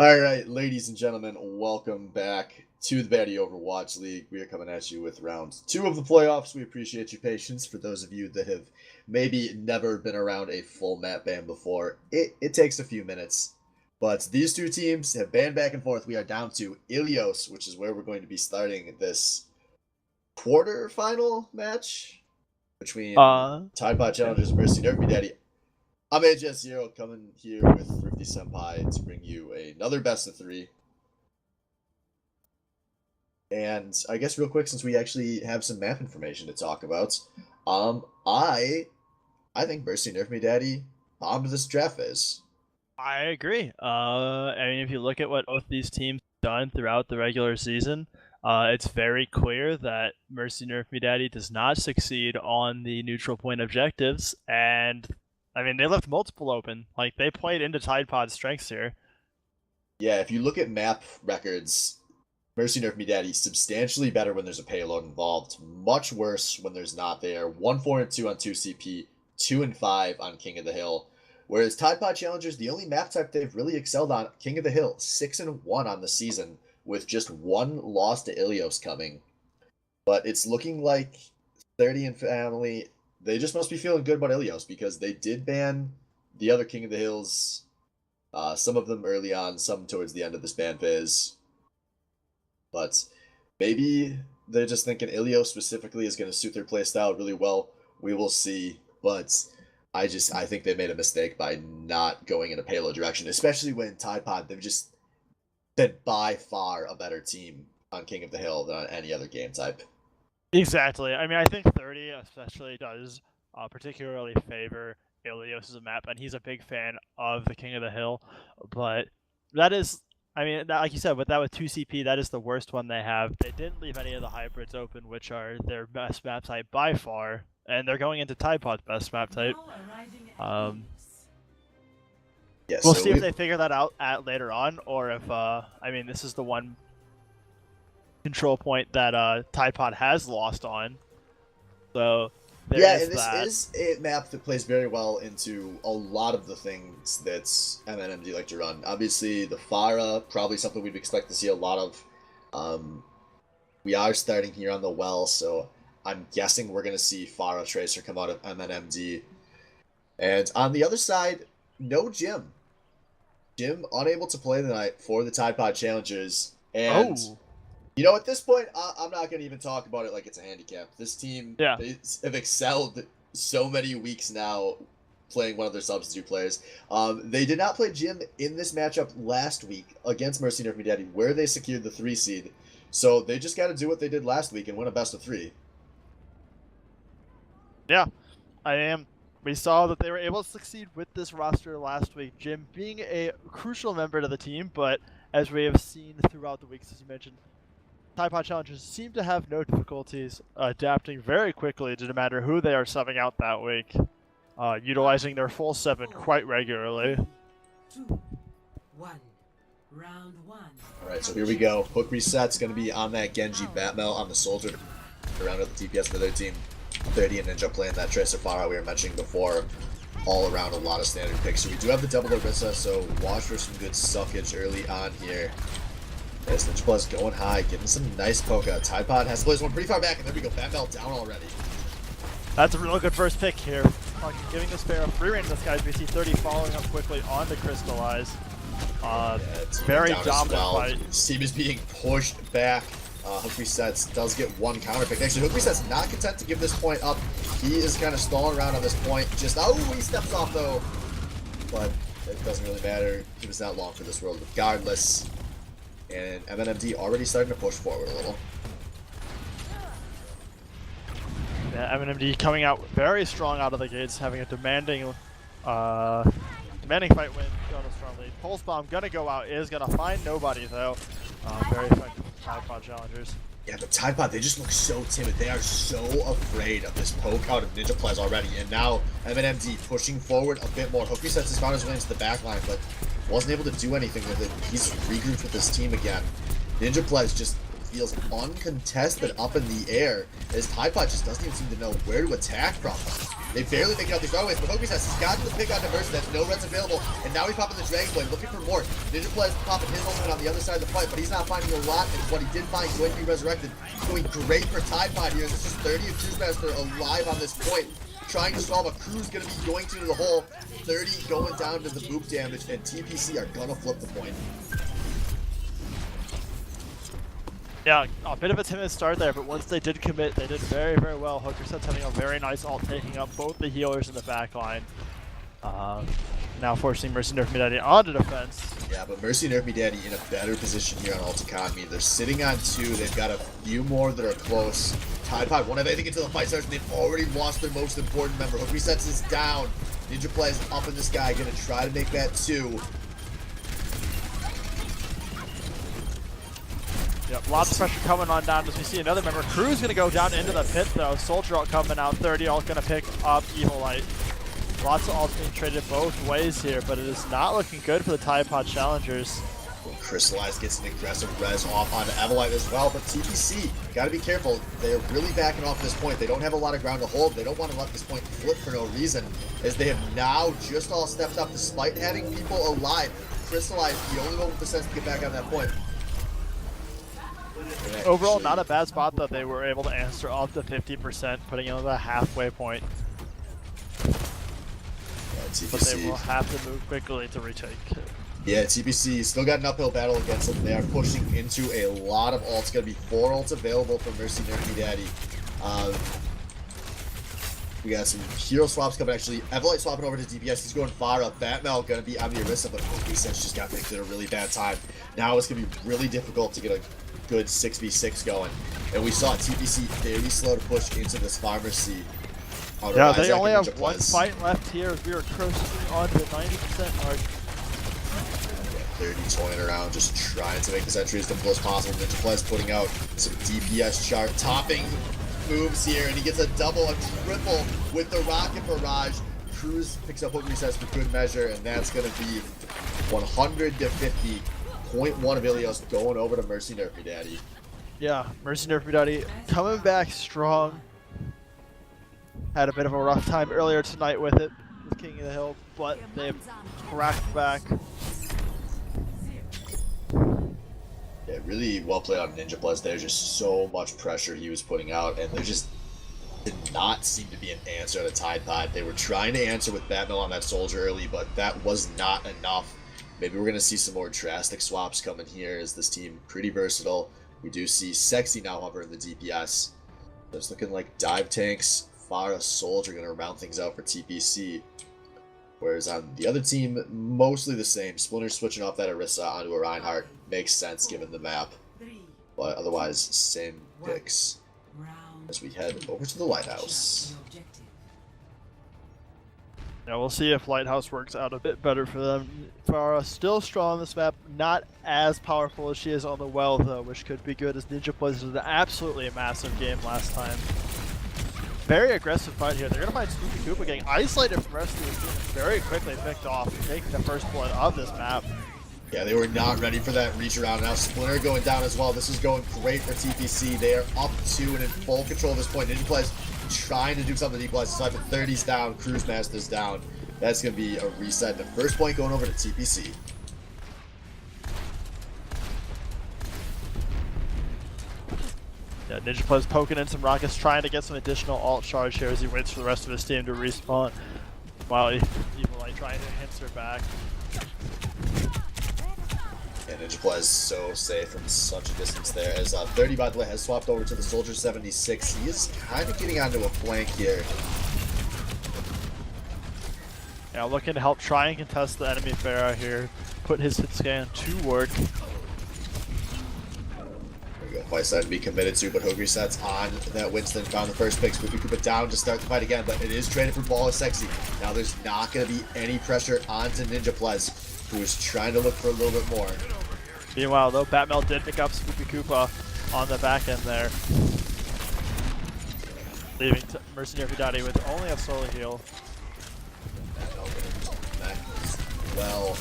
Alright, ladies and gentlemen, welcome back to the Batty Overwatch League. We are coming at you with round 2 of the playoffs. We appreciate your patience. For those of you that have maybe never been around a full map ban before, it takes a few minutes. But these two teams have banned back and forth. We are down to Ilios, which is where we're going to be starting this quarterfinal match between Tide Pod Challengers and Mercy Nerf Me Daddy. I'm AJ0 coming here with Thrifty Senpai to bring you another best of 3. And I guess real quick, since we actually have some map information to talk about, I think Mercy Nerf Me Daddy bombed this draft phase. I agree. I mean, if you look at what both these teams have done throughout the regular season, it's very clear that Mercy Nerf Me Daddy does not succeed on the neutral point objectives, and I mean, they left multiple open. Like, they played into Tide Pod's strengths here. Yeah, if you look at map records, Mercy Nerf Me Daddy substantially better when there's a payload involved. Much worse when there's not there. 1, 4, and 2 on 2CP, 2 and 5 on King of the Hill. Whereas Tide Pod Challengers, the only map type they've really excelled on, King of the Hill, 6 and 1 on the season, with just 1 loss to Ilios coming. But it's looking like 30 and family, they just must be feeling good about Ilios, because they did ban the other King of the Hills, some of them early on, some towards the end of this ban phase. But maybe they're just thinking Ilios specifically is going to suit their playstyle really well. We will see, but I think they made a mistake by not going in a payload direction, especially when Tide Pod, they've just been by far a better team on King of the Hill than on any other game type. Exactly. I mean, I think 30 especially does particularly favor Ilios as a map, and he's a big fan of the King of the Hill. But that is, I mean, like you said, with 2CP, that is the worst one they have. They didn't leave any of the hybrids open, which are their best map type by far, and they're going into Tide Pod's best map type. Yeah, we'll see if they figure that out later on, or if, I mean, this is the one control point that Tide Pod has lost on. So yeah, and this is a map that plays very well into a lot of the things that MNMD like to run. Obviously, the Pharah, probably something we'd expect to see a lot of. We are starting here on the well, so I'm guessing we're going to see Pharah Tracer come out of MNMD. And on the other side, no Jim. Jim unable to play tonight for the Tide Pod Challengers. And you know, at this point, I'm not going to even talk about it like it's a handicap. This team, they have excelled so many weeks now playing one of their substitute players. They did not play Jim in this matchup last week against Mercy Nerf Me Daddy, where they secured the 3 seed. So they just got to do what they did last week and win a best of 3. Yeah, we saw that they were able to succeed with this roster last week, Jim being a crucial member to the team, but as we have seen throughout the weeks, as you mentioned, Tide Pod Challengers seem to have no difficulties adapting very quickly to no matter who they are subbing out that week, utilizing their full 7 quite regularly. 2, 1. Round 1. Alright, so here we go. Hook reset's going to be on that Genji Batmel on the Soldier to round out the TPS for their team. 30 and Ninja playing that Tracer Pharah we were mentioning before. All around a lot of standard picks. So we do have the double Orisa, so watch for some good suckage early on here. As Ninja Plus going high, getting some nice poke-out. Tide Pod has to place one pretty far back, and there we go. Batmel down already. That's a real good first pick here. Giving this pair a free reign to this guy's BC 30, following up quickly on the Crystallize. Very dominant fight. This team is being pushed back. Hook Resets does get one counter pick. Actually, Hook Resets not content to give this point up. He is kind of stalling around on this point. Just, oh, he steps off though. But it doesn't really matter. He was not long for this world regardless. And MNMD already starting to push forward a little. Yeah, MNMD coming out very strong out of the gates, having a demanding fight win, going a strong lead. Pulse Bomb gonna go out, is gonna find nobody though. Very effective Tide Pod Challengers. Yeah, the Tide Pod, they just look so timid. They are so afraid of this poke out of Ninja Plez already. And now MNMD pushing forward a bit more. Hook Resets has found his way into the back line, but wasn't able to do anything with it. He's regrouped with his team again. Ninja Plez just feels uncontested up in the air as Tide Pod just doesn't even seem to know where to attack from. They barely make it out these runways, but Hokie says he's gotten the pick on Mercy. That's no reds available, and now he's popping the Dragon Blade, looking for more. Ninja Play is popping his ultimate on the other side of the fight, but he's not finding a lot, and what he did find going to be resurrected. Going great for Tide Pod here. This is 30 of Cruise Master alive on this point, trying to solve a Crew's going to be going to the hole. 30 going down to the boop damage, and TPC are going to flip the point. Yeah, a bit of a timid start there, but once they did commit, they did very, very well. Hookerset's having a very nice ult, taking up both the healers in the back line. Now forcing Mercy Nerf Me Daddy onto defense. Yeah, but Mercy Nerf Me Daddy in a better position here on ult economy. They're sitting on 2. They've got a few more that are close. Tide Pod won't have anything until the fight starts, and they've already lost their most important member. Hook resets is down. Ninja Play is up in the sky, gonna try to make that 2. Yep, lots of pressure coming on down as we see another member. Crew's going to go down into the pit though. Soldier ult coming out. 30 ult going to pick up Evil Light. Lots of ults being traded both ways here, but it is not looking good for the Tide Pod challengers. Well, Crystallize gets an aggressive res off onto Evelite as well, but TPC, gotta be careful. They're really backing off this point. They don't have a lot of ground to hold. They don't want to let this point flip for no reason, as they have now just all stepped up despite having people alive. Crystallize, the only one with the sense to get back on that point. Overall, not a bad spot though. They were able to answer up to 50%, putting in the halfway point. But they will have to move quickly to retake. Yeah, TPC still got an uphill battle against them. They are pushing into a lot of ults. Going to be 4 ults available for Mercy Nerf Me Daddy. We got some hero swaps coming actually. Evelite swapping over to DPS. He's going Pharah. Batmel going to be on the Orisa, but Resets just got picked at a really bad time. Now it's going to be really difficult to get a good 6v6 going. And we saw TPC very slow to push into this Pharmacy. Yeah, they only have one fight left here as we are cruising on the 90% mark. 30 toying around, just trying to make this entry as difficult as possible. Ninja Plez putting out some DPS chart, topping moves here, and he gets a double, a triple with the Rocket Barrage. Cruz picks up Hook Resets for good measure, and that's going to be 100 to 50. 0.1 of Ilios going over to Mercy Nerf Me Daddy. Yeah, Mercy Nerf Me Daddy coming back strong. Had a bit of a rough time earlier tonight with it, with King of the Hill, but they've cracked back. Yeah, really well played on Ninja Plus. There's just so much pressure he was putting out, and there just did not seem to be an answer to Tide Pod. They were trying to answer with Batmill on that Soldier early, but that was not enough. Maybe we're going to see some more drastic swaps coming here as this team pretty versatile. We do see Sexy now hover in the DPS. So it's looking like Dive Tanks, Pharah, Soldier going to round things out for TPC. Whereas on the other team, mostly the same. Splinter switching off that Orisa onto a Reinhardt. Makes sense given the map. But otherwise, same picks as we head over to the Lighthouse. Yeah, we'll see if Lighthouse works out a bit better for them. Pharah still strong on this map, not as powerful as she is on the well though, which could be good as Ninja plays an absolutely massive game last time. Very aggressive fight here. They're going to find Snoopy Koopa getting isolated from the rest of the team and very quickly picked off, taking the first blood of this map. Yeah, they were not ready for that reach around. Now Splinter going down as well. This is going great for TPC. They are up 2 and in full control at this point. Ninja plays trying to do something to equalize. So 30's down, Cruise Master's down. That's going to be a reset. The first point going over to TPC. Yeah, Ninja plays poking in some rockets, trying to get some additional alt charge here as he waits for the rest of his team to respawn. While Evil Eye trying to hints her back. Yeah, Ninja plays so safe from such a distance there. As 30, by the way, has swapped over to the Soldier 76. He is kind of getting onto a flank here. Yeah, looking to help try and contest the enemy Pharah here. Put his hit scan to work. Fight side to be committed to, but Hogue sets on that Winston found the first pick. Spoopy Koopa down to start the fight again, but it is traded for BOL Sexy. Now there's not going to be any pressure onto Ninja Plez, who is trying to look for a little bit more. Meanwhile, though, Batmel did pick up Spoopy Koopa on the back end there, leaving Mercy Nerf Me Daddy with only a solo heal. Well,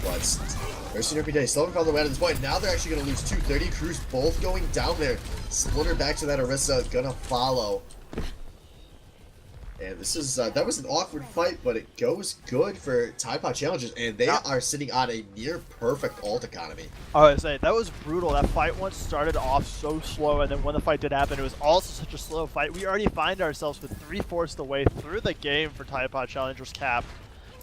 But Mercy Nerfy Day still haven't found the way out at this point. Now they're actually going to lose 230. Cruz both going down there. Splinter back to that Orisa, gonna follow. And this is, that was an awkward fight, but it goes good for Tide Pod Challengers, and they are sitting on a near perfect ult economy. I was saying, that was brutal. That fight once started off so slow, and then when the fight did happen, it was also such a slow fight. We already find ourselves with 3/4 the way through the game for Tide Pod Challengers cap.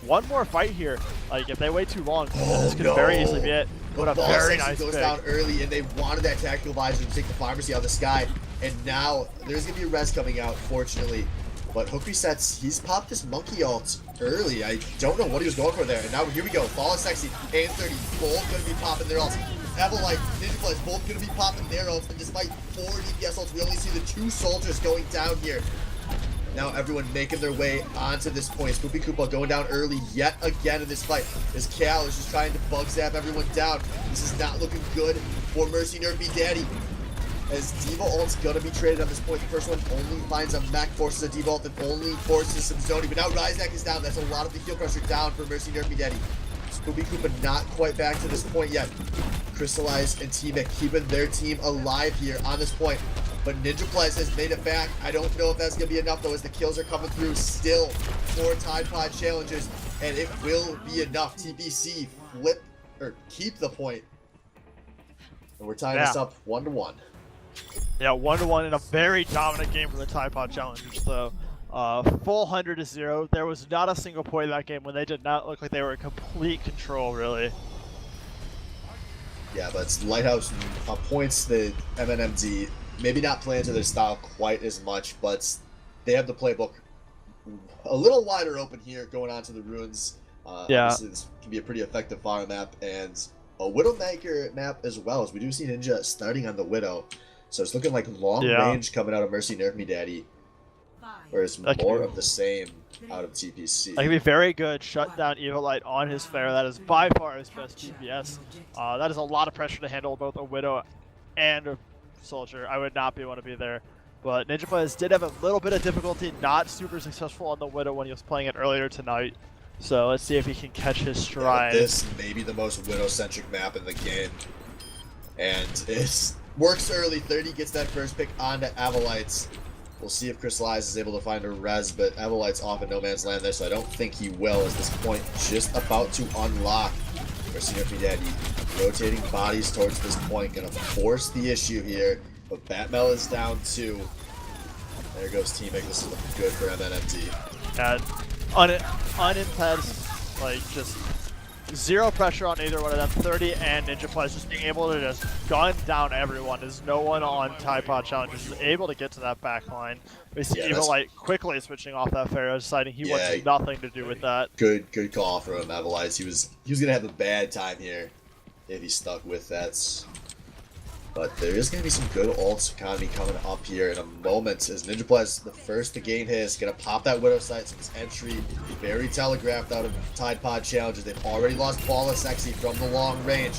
One more fight here. Like, if they wait too long, this could very easily be it. What a very nice goes pick. Down early, and they wanted that tactical visor to take the pharmacy out of the sky, and now there's going to be a res coming out, fortunately. But Hook resets, he's popped this monkey ult early. I don't know what he was going for there. And now here we go. Fall is Sexy and 30 both going to be popping their ults. Evelite, Ninja Plus both going to be popping their ults. And despite 4 DPS ults, we only see the 2 soldiers going down here. Now everyone making their way onto this point. Spoopy Koopa going down early yet again in this fight. As Cal is just trying to bug zap everyone down. This is not looking good for Mercy Nerfy Daddy. As Diva ult's gonna be traded on this point. The first one only finds a mech, forces a Diva ult, and only forces some zoning. But now Ryzak is down. That's a lot of the heal pressure down for Mercy Nerfy Daddy. Spoopy Koopa not quite back to this point yet. Crystallize and T-Mic keeping their team alive here on this point. But Ninja Plez has made it back. I don't know if that's gonna be enough though, as the kills are coming through still for Tide Pod Challengers. And it will be enough. TPC flip, or keep the point. And we're tying this up 1-1. Yeah, 1-1 in a very dominant game for the Tide Pod Challengers, though. Full 100-0. There was not a single point in that game when they did not look like they were in complete control, really. Yeah, but it's Lighthouse points the MNMD, maybe not playing to their style quite as much, but they have the playbook a little wider open here going on to the ruins. Obviously this can be a pretty effective farm map, and a Widowmaker map as well, as we do see Ninja starting on the Widow. So it's looking like long range coming out of Mercy Nerf Me Daddy. Whereas more of the same out of TPC. That can be very good. Shut down Evilite on his flare. That is by far his best TPS. That is a lot of pressure to handle both a Widow and a Soldier. I would not want to be there. But Ninja Players did have a little bit of difficulty, not super successful on the Widow when he was playing it earlier tonight. So let's see if he can catch his stride. Yeah, this may be the most Widow-centric map in the game. And it works early. 30 gets that first pick onto Avalites. We'll see if Crystallize is able to find a res, but Avalite's off in no man's land there, so I don't think he will, as this point just about to unlock. Mercy Nerfy Daddy rotating bodies towards this point, gonna force the issue here, but Batmel is down 2. There goes T-Mic. This is looking good for MNMD. And unimpeded, like, just zero pressure on either one of them. 30 and Ninja Plus just being able to just gun down everyone, as no one on Tide Pod Challengers is able to get to that back line. We see Evilite quickly switching off that Pharaoh, deciding he wants nothing to do with that. Good call from Avalites. He was gonna have a bad time here if he stuck with that. But there is going to be some good ult economy coming up here in a moment, as Ninja Plus, the first to gain his, going to pop that Widow sight, so his entry very telegraphed out of Tide Pod Challengers. They've already lost Ball of Sexy from the long range.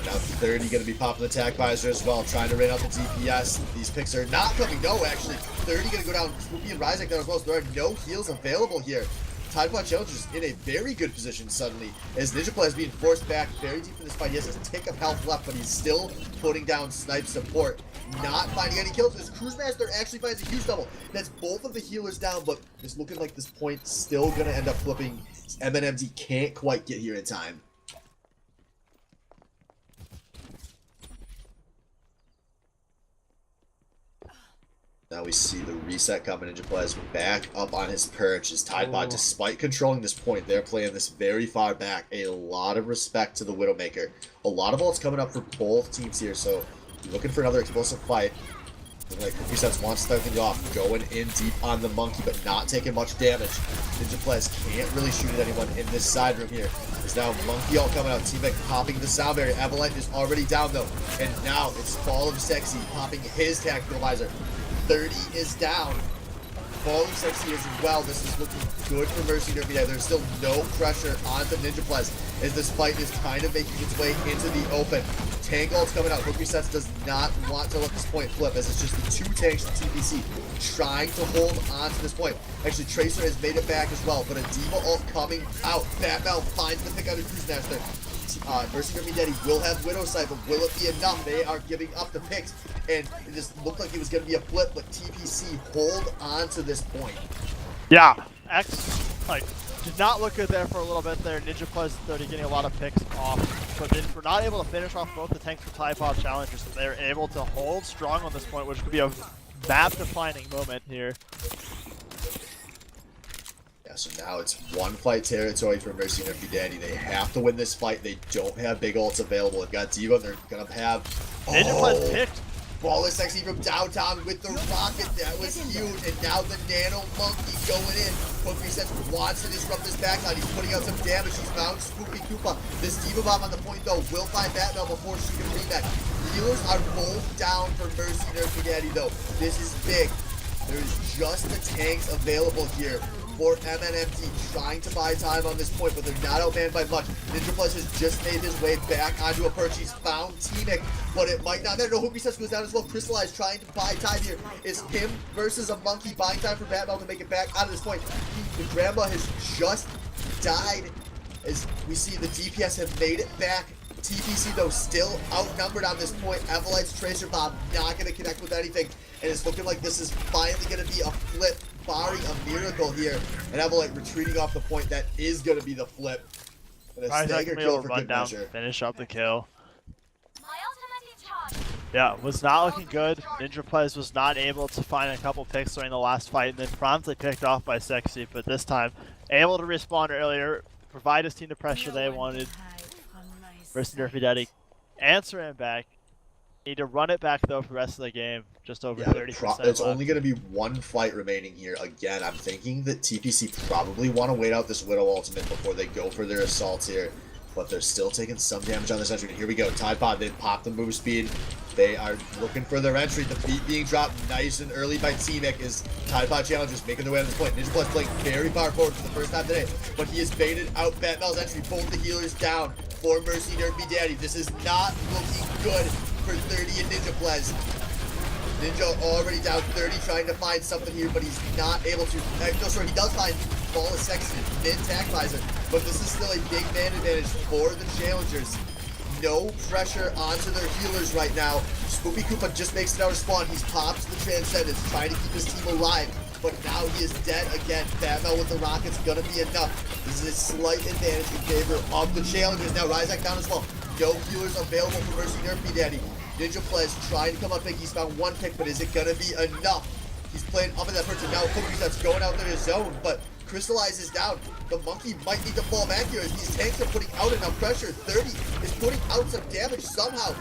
Now 30 going to be popping the attack visor as well, trying to rain out the DPS. These picks are not coming. No, actually. 30 going to go down. Spoopy and Ryzak down as well, so there are no heals available here. Tide Pod Challengers in a very good position suddenly, as Ninja Play is being forced back very deep in this fight. He has a tick of health left, but he's still putting down snipe support. Not finding any kills. This Cruise Master actually finds a huge double. That's both of the healers down, but it's looking like this point still going to end up flipping. MNMD can't quite get here in time. Now we see the reset coming. Ninja Plez back up on his perch. As Tide Pod, despite controlling this point, they're playing this very far back. A lot of respect to the Widowmaker. A lot of ults coming up for both teams here, so looking for another explosive fight. Like Resets wants to start things off, going in deep on the monkey, but not taking much damage. Ninja Plez can't really shoot at anyone in this side room here. There's now Monkey ult coming out. T-Mic popping the sound barrier. Avalite is already down though, and now it's Fall of Sexy popping his tactical visor. 30 is down. Fall of Sexy is as well. This is looking good for Mercy Nerfy. There's still no pressure onto Ninja Plez, as this fight is kind of making its way into the open. tank ults coming out. Hooky Sets does not want to let this point flip, as it's just the 2 tanks from TPC trying to hold on to this point. Actually, Tracer has made it back as well, but a Diva ult coming out. Batmel finds the pick out of Cruise Master. Mercy Nerfy Daddy will have Widow Sight, but will it be enough? They are giving up the picks, and it just looked like it was going to be a flip, but TPC hold on to this point. Yeah, X, like, did not look good there for a little bit there. Ninja Plus 30 getting a lot of picks off, but then we're not able to finish off both the tanks for Tide Pod challenges, so they're able to hold strong on this point, which could be a map-defining moment here. Yeah, so now it's 1-fight territory for Mercy Nerfy Daddy. They have to win this fight. They don't have big ults available. They've got Diva, and they're going to have... Ninja Plus picked. Ball is sexy from downtown with the rocket. That was huge. And now the Nano Monkey going in. Poke Sets wants to disrupt this backline. He's putting out some damage. He's found Spoopy Koopa. This Diva Bomb on the point, though, will find Batmel before she can read that. Healers are both down for Mercy Nerfy Daddy, though. This is big. There's just the tanks available here for MNMD, trying to buy time on this point, but they're not outmanned by much. Ninja Plus has just made his way back onto a perch. He's found Teemic, but it might not matter. No, Hooky Sets goes down as well. Crystallize trying to buy time here. It's him versus a monkey buying time for Batmel to make it back out of this point. The grandma has just died. As we see, the DPS have made it back. TPC, though, still outnumbered on this point. Evelite's Tracer Bomb not going to connect with anything, and it's looking like this is finally going to be a flip, barring a miracle here. And Evelite retreating off the point. That is going to be the flip. And a stagger kill for good measure. Finish up the kill. Yeah, was not looking good. Ninja Plays was not able to find a couple picks during the last fight, and then promptly picked off by Sexy, but this time able to respond earlier, provide his team the pressure they wanted. Mercy Nerfy Daddy answering back. Need to run it back though for the rest of the game. Just over 30%. It's only going to be 1 fight remaining here. Again, I'm thinking that TPC probably want to wait out this Widow ultimate before they go for their assaults here. But they're still taking some damage on this entry. And here we go. Tide Pod, they pop the move speed. They are looking for their entry. The beat being dropped nice and early by Teemic as Tide Pod challengers making their way to this point. Ninja Plus playing very far forward for the first time today, but he has baited out Batmel's entry. Both the healers down for Mercy Nerfy Daddy. This is not looking good for 30 and Ninja Plus. Ninja already down 30, trying to find something here, but he's not able to. No, sorry, he does find Ball is Sexy mid-tack visor, but this is still a big man advantage for the challengers. No pressure onto their healers right now. Spoopy Koopa just makes it out of spawn. He's popped the Transcendence, trying to keep his team alive, but now he is dead again. Batmel with the rocket's gonna be enough. This is a slight advantage in favor of the challengers. Now Ryzak down as well. No healers available for Mercy Nerfy Daddy. Ninja Plays trying to come up big. He's found 1 pick, but is it gonna be enough? He's playing up in that person now. Cookies that's going out there to zone, but Crystallize is down. The monkey might need to fall back here as these tanks are putting out enough pressure. 30 is putting out some damage somehow.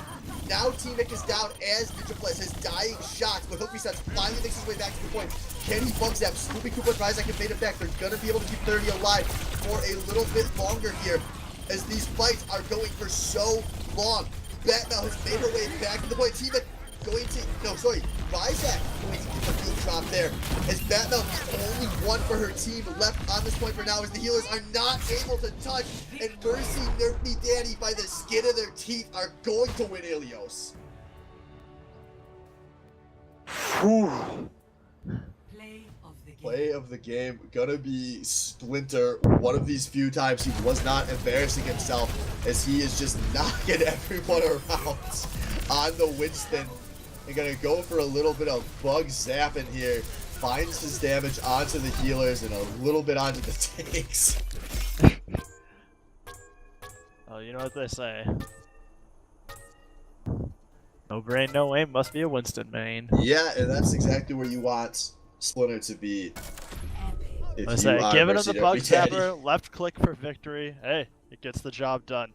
Now Teemic is down as Ninja Plays has dying shots, but Hooky Sets finally makes his way back to the point. Can he bug zap? Spoopy Koopa tries that can fade it back. They're gonna be able to keep 30 alive for a little bit longer here as these fights are going for so long. Batmel has made her way back to the point. Teemic going to, no, sorry, Ryzak going to get the field drop there. As Batmel, the only one for her team left on this point for now, as the healers are not able to touch, and Mercy Nerfy Daddy by the skin of their teeth are going to win Ilios. Play of the game gonna be Splinter. One of these few times he was not embarrassing himself, as he is just knocking everyone around on the wind spin. And gonna go for a little bit of bug zapping here. Finds his damage onto the healers and a little bit onto the tanks. Oh, you know what they say. No brain, no aim, must be a Winston main. Yeah, and that's exactly where you want Splinter to be. I say, giving him the bug zapper, left click for victory. Hey, it gets the job done.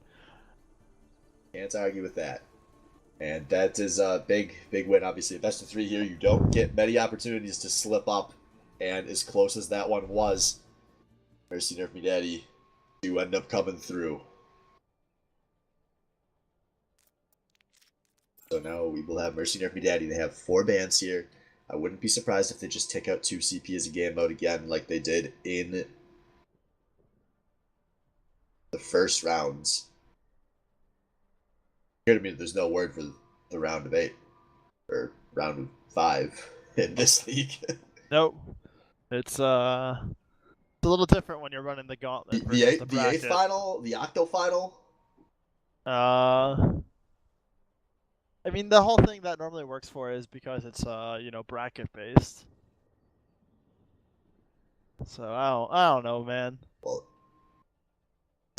Can't argue with that. And that is a big win. Obviously, best of 3 here. You don't get many opportunities to slip up. And as close as that one was, Mercy Nerfy Daddy do end up coming through. So now we will have Mercy Nerfy Daddy. They have 4 bans here. I wouldn't be surprised if they just take out 2 CP as a game mode again, like they did in the first rounds. Hear me, there's no word for the round of 8 or round of 5 in this league. Nope. It's a little different when you're running the gauntlet versus the The eighth bracket. final, the octo final. I mean, the whole thing that normally works for is because it's bracket based. So I don't know, man. Well,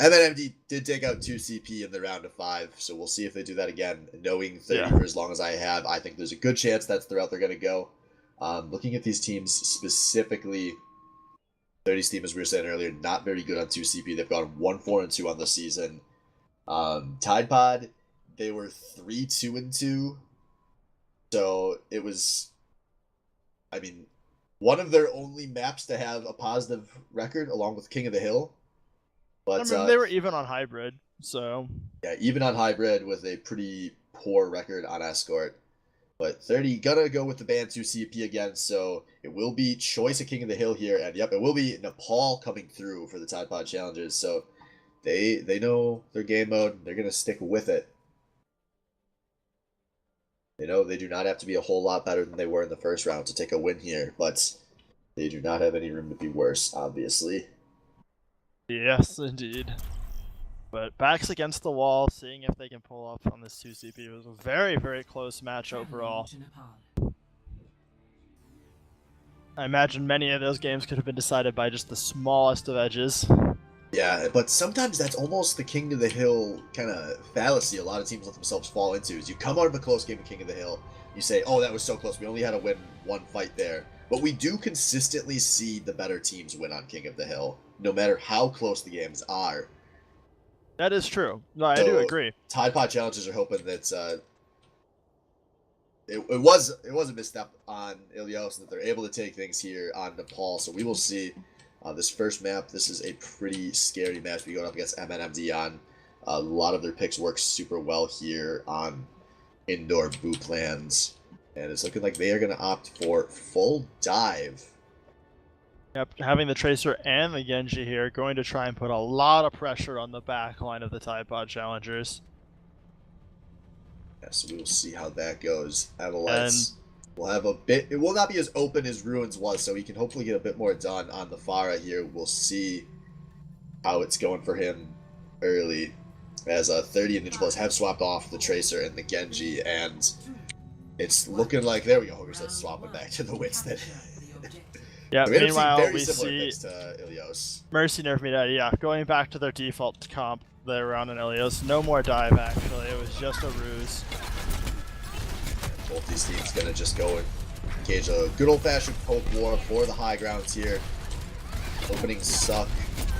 MNMD did take out 2 CP in the round of 5, so we'll see if they do that again. Knowing 30 for as long as I have, I think there's a good chance that's the route they're going to go. Looking at these teams specifically, 30's team, as we were saying earlier, not very good on 2 CP. They've gone 1-4-2 on the season. Tide Pod, they were 3-2-2. So it was, I mean, one of their only maps to have a positive record, along with King of the Hill. But I mean, they were even on hybrid, so yeah, even on hybrid with a pretty poor record on escort. But 30 gonna go with the ban 2 CP again, so it will be choice of King of the Hill here, and yep, it will be Nepal coming through for the Tide Pod challenges. So they know their game mode, they're gonna stick with it. They know they do not have to be a whole lot better than they were in the first round to take a win here, but they do not have any room to be worse, obviously. yes, indeed. But backs against the wall, seeing if they can pull off on this 2 CP. It was a very, very close match overall. I imagine many of those games could have been decided by just the smallest of edges. Yeah, but sometimes that's almost the King of the Hill kind of fallacy a lot of teams let themselves fall into, is you come out of a close game of King of the Hill, you say, oh, that was so close, we only had to win one fight there. But we do consistently see the better teams win on King of the Hill, no matter how close the games are. That is true. No, I do agree. Tide Pod challenges are hoping that it was a misstep on Ilios, and that they're able to take things here on Nepal. So we will see. This first map, this is a pretty scary match we go up against MNMD on. A lot of their picks work super well here on indoor boot plans, and it's looking like they are going to opt for full dive. Yep, having the Tracer and the Genji here, going to try and put a lot of pressure on the back line of the Tide Pod challengers. Yeah, so we will see how that goes. Avalites will have a bit. It will not be as open as Ruins was, so he can hopefully get a bit more done on the Pharah here. We'll see how it's going for him early, as 30 and Ninja Plus have swapped off the Tracer and the Genji, and it's looking like, there we go, let's swap it back to the Wits then. Yeah, we meanwhile, we see Ilios. Mercy Nerf Me Daddy, yeah, going back to their default comp there on an Ilios. No more dive, actually. It was just a ruse. Both these teams going to just go and engage a good old-fashioned poke war for the high grounds here. Openings suck.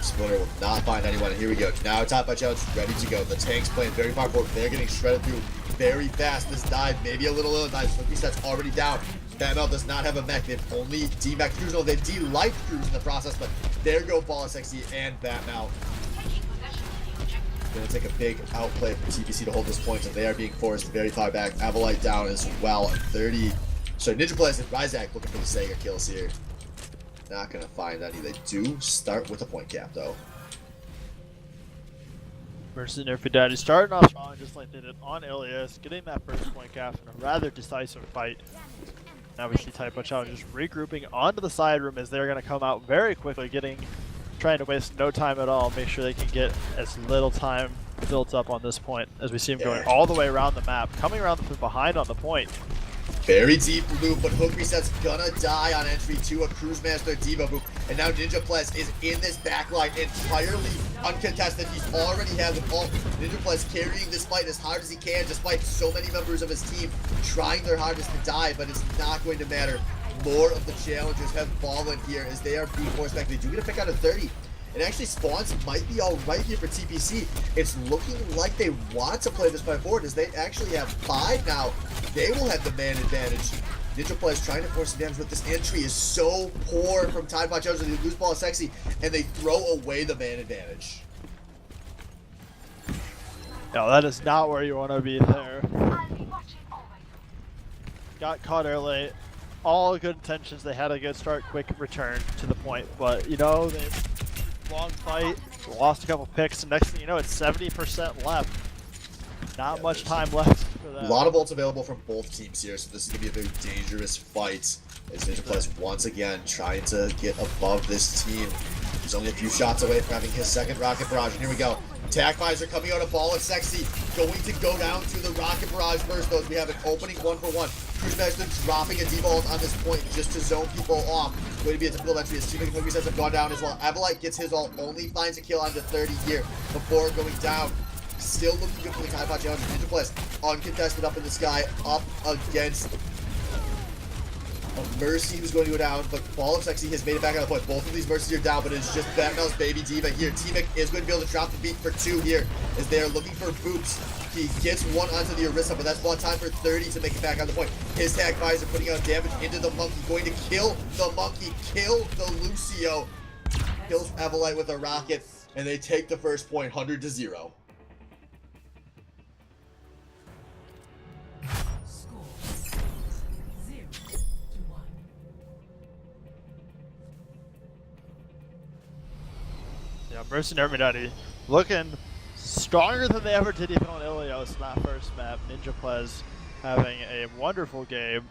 Splinter will not find anyone. And here we go. Now Top by Challenge ready to go. The tank's playing very far forward. They're getting shredded through very fast. This dive, maybe a little ill-advised. Look, that's already down. Batmel does not have a mech. They've only D-Mech Cruise. No, they D-Life Cruise in the process, but there go BOL Sexy and Batmel. Going to take a big outplay from TPC to hold this point, and they are being forced very far back. Avalite down as well. And 30. So Ninja Plus and Ryzak looking for the Sega kills here. Not going to find any. They do start with a point cap, though. Mercy Nerf Daddy starting off strong just like they did on Ilias, getting that first point cap in a rather decisive fight. Now we see Type of Challengers regrouping onto the side room as they're going to come out very quickly, trying to waste no time at all, make sure they can get as little time built up on this point as we see him going all the way around the map, coming around from behind on the point. Very deep loop, but Hook Reset's gonna die on entry to a Cruise Master Diva boop. And now Ninja Plus is in this backline entirely uncontested. He's already had the ball. Ninja Plus carrying this fight as hard as he can, despite so many members of his team trying their hardest to die, but it's not going to matter. More of the challengers have fallen here as they are being forced back. They do get a pick out of 30. And actually, spawns might be all right here for TPC. It's looking like they want to play this fight forward as they actually have 5 now. They will have the man advantage. Ninja Play is trying to force the damage, but this entry is so poor from Tide Pod Challengers. They lose BOL Sexy, and they throw away the man advantage. No, that is not where you want to be there. Got caught early. All good intentions. They had a good start, quick return to the point, but you know, they long fight, lost a couple picks, and next thing you know, it's 70% left. Not much time left for that. A lot of ults available from both teams here, so this is going to be a very dangerous fight as NinjaPlez once again trying to get above this team. He's only a few shots away from having his second rocket barrage, and here we go. Attack visor coming out of BOL and Sexy, going to go down to the rocket barrage first, though, as we have an opening 1-for-1. Cruisemaster dropping a default on this point just to zone people off. Going to be a difficult entry as teammate Focus has gone down as well. Avalite gets his ult, only finds a kill on the 30 here before going down. Still looking good for the Tide Pod Challenge. NinjaPlez uncontested up in the sky, up against a Mercy who's going to go down, but BOL of Sexy has made it back on the point. Both of these Mercies are down, but it's just Batman's Baby Diva here. Teamic is going to be able to drop the beat for 2 here as they are looking for boops. He gets one onto the Orisa, but that's bought time for 30 to make it back on the point. His tag visor putting out damage into the monkey, going to kill the monkey, kill the Lucio. Kills Avalite with a rocket, and they take the first point, 100-0. Yeah, Mercy MNMD looking stronger than they ever did even on Ilios in that first map. NinjaPlez having a wonderful game.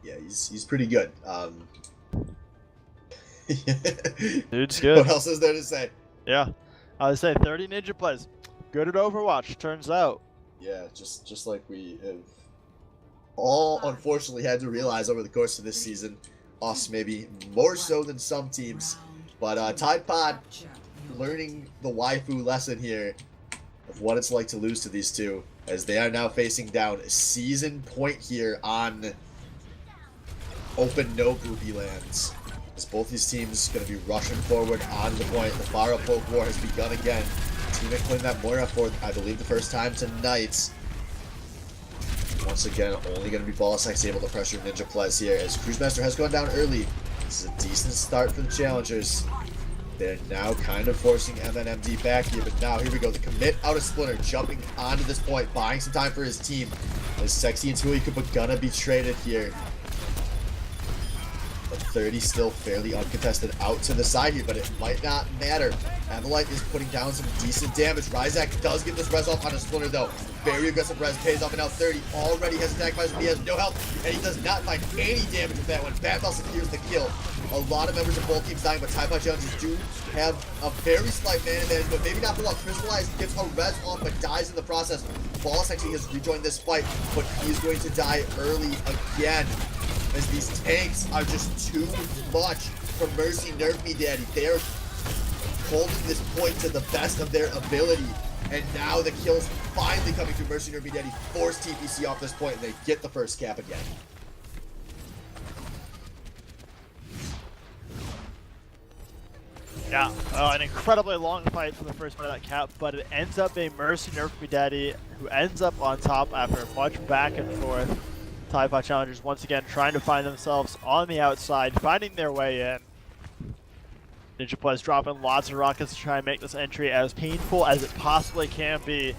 Yeah, he's pretty good. Dude's good. What else is there to say? Yeah, I would say 30 NinjaPlez. Good at Overwatch, turns out. Yeah, just like we have all unfortunately had to realize over the course of this season. Us maybe more so than some teams. But Tide Pod learning the waifu lesson here of what it's like to lose to these two, as they are now facing down a season point here on open no groupie lands. As both these teams going to be rushing forward on the point. The Faro poke war has begun again. Teammate putting that Moira for, I believe, the first time tonight. Once again, only going to be BOL Sexy able to pressure NinjaPlez here, as Cruisemaster has gone down early. This is a decent start for the challengers. They're now kind of forcing MNMD back here, but now here we go. The commit out of Splinter, jumping onto this point, buying some time for his team. As Sexy and Tui Koopa gonna be traded here. But 30 still fairly uncontested out to the side here, but it might not matter. Avalite is putting down some decent damage. Ryzak does get this res off on a Splinter though. Very aggressive res pays off, and now 30 already has attack visor. He has no health, and he does not find any damage with that one. Batman secures the kill. A lot of members of both teams dying, but Tide Pod Challengers do have a very slight man advantage, but maybe not for long. Crystallized gets a res off, but dies in the process. BOL actually has rejoined this fight, but he's going to die early again, as these tanks are just too much for Mercy Nerf Me Daddy. They are holding this point to the best of their ability, and now the kills finally coming through. Mercy Nerf Me Daddy force TPC off this point, and they get the first cap again. Yeah, an incredibly long fight for the first part of that cap, but it ends up being Mercy Nerf Me Daddy who ends up on top after much back and forth. Tide Pod Challengers once again trying to find themselves on the outside, finding their way in. NinjaPlez dropping lots of rockets to try and make this entry as painful as it possibly can be.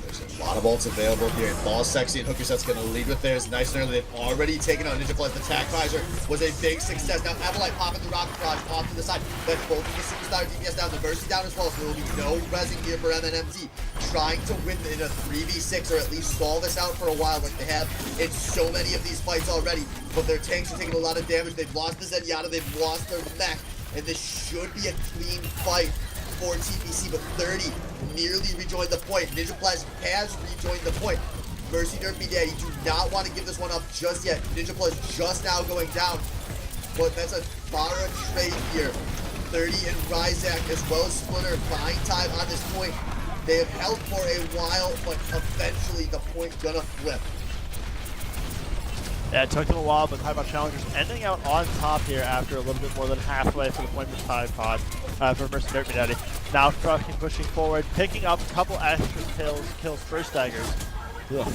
There's a lot of ults available here. BOL Sexy and Hookerset's going to lead with theirs nice and early. They've already taken on NinjaPlez. The tag visor was a big success. Now Avalite popping the rocket barrage off to the side. That's both of the superstar DPS down. The Mercy down as well, so there will be no rezzing here for MNMD. Trying to win in a 3v6 or at least stall this out for a while like they have in so many of these fights already. But their tanks are taking a lot of damage. They've lost the Zenyatta. They've lost their mech. And this should be a clean fight for TPC, but 30 nearly rejoined the point. NinjaPlez has rejoined the point. Mercy Nerf Me Daddy do not want to give this one up just yet. NinjaPlez just now going down, but that's a Farah trade here. 30 and Ryzak as well as Splinter buying time on this point. They have held for a while, but eventually the point gonna flip. Yeah, it took them a while, but Tide Pod Challengers ending out on top here after a little bit more than halfway for the point for Tide Pod, for Mercy Nerf Me Daddy. Now trucking, pushing forward, picking up a couple extra kills for staggers. Ugh.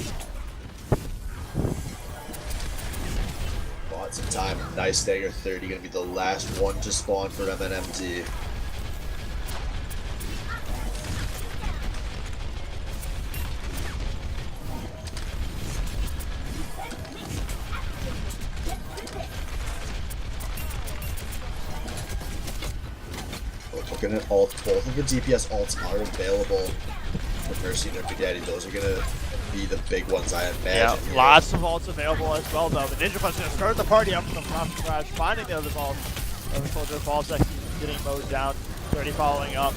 Bought some time. Nice stagger. 30 gonna be the last one to spawn for MNMD. Looking at ult, both of the DPS ults are available. Mercy, Nerf Me Daddy, those are gonna be the big ones, I imagine. Yeah, here. lots of ults available as well, though. The Ninja Punch is going to start the party up from scratch, finding the other ball. The soldier ball section getting mowed down. 30 following up.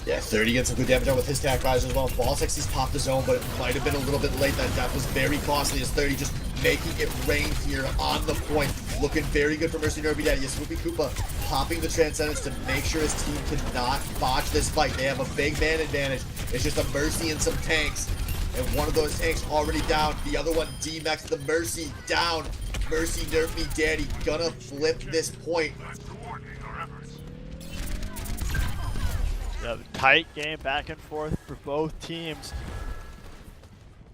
Yeah, 30 gets some good damage out with his attack rise as well. Ball Sexy's popped the zone, but it might have been a little bit late. That death was very costly as 30 just making it rain here on the point. Looking very good for Mercy Nerfy Daddy. Swoopy Koopa popping the Transcendence to make sure his team cannot botch this fight. They have a big man advantage. It's just a Mercy and some tanks. And one of those tanks already down. The other one D-Max the Mercy down. Mercy Nerf Me Daddy gonna flip this point. Yeah, tight game back and forth for both teams.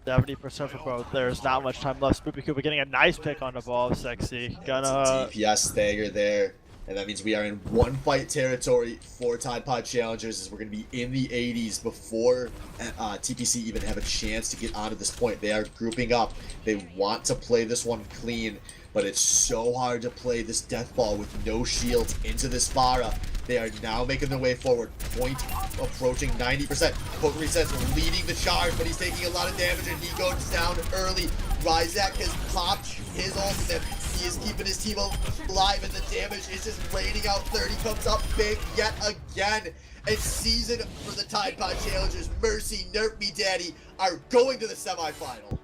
70% for both. There's not much time left. Spoopy Koopa getting a nice pick on the ball. Sexy. Gonna DPS stagger there. And that means we are in one fight territory for Tide Pod Challengers, as we're going to be in the 80s before TPC even have a chance to get onto this point. They are grouping up. They want to play this one clean, but it's so hard to play this death ball with no shields into this Pharah. They are now making their way forward. Point approaching 90%. Poke resets leading the charge, but he's taking a lot of damage and he goes down early. Ryzak has popped his ultimate. He is keeping his team alive and the damage is just raining out. 30 comes up big yet again. And season for the Tide Pod Challengers, Mercy, Nerf Me Daddy are going to the semifinal.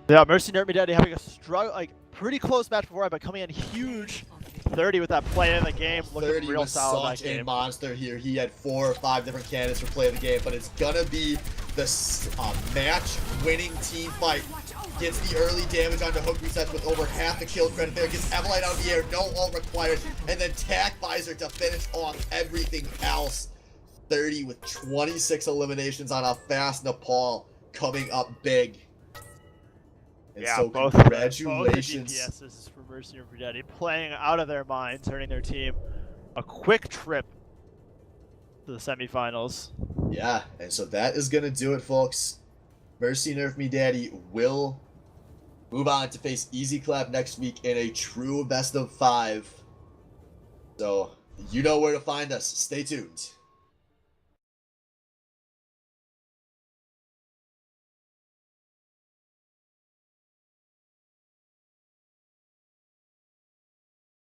Yeah, Mercy Nerf Me Daddy having a struggle, like pretty close match before, but coming in huge. 30 with that play in the game, looking 30 real was solid such that game. a monster here. He had 4 or 5 different candidates for play of the game, but it's gonna be the match-winning team fight. Gets the early damage onto hook resets with over half the kill credit there. Gets Evelite out of the air, no ult required, and then Tack Visor to finish off everything else. 30 with 26 eliminations on a fast Nepal coming up big. And Yeah, so both congratulations. Both the DPSs for Mercy and Daddy playing out of their minds, earning their team a quick trip to the semifinals. Yeah, and so that is going to do it, folks. Mercy Nerf Me Daddy will move on to face Easy Clap next week in a true best of 5. So, you know where to find us. Stay tuned.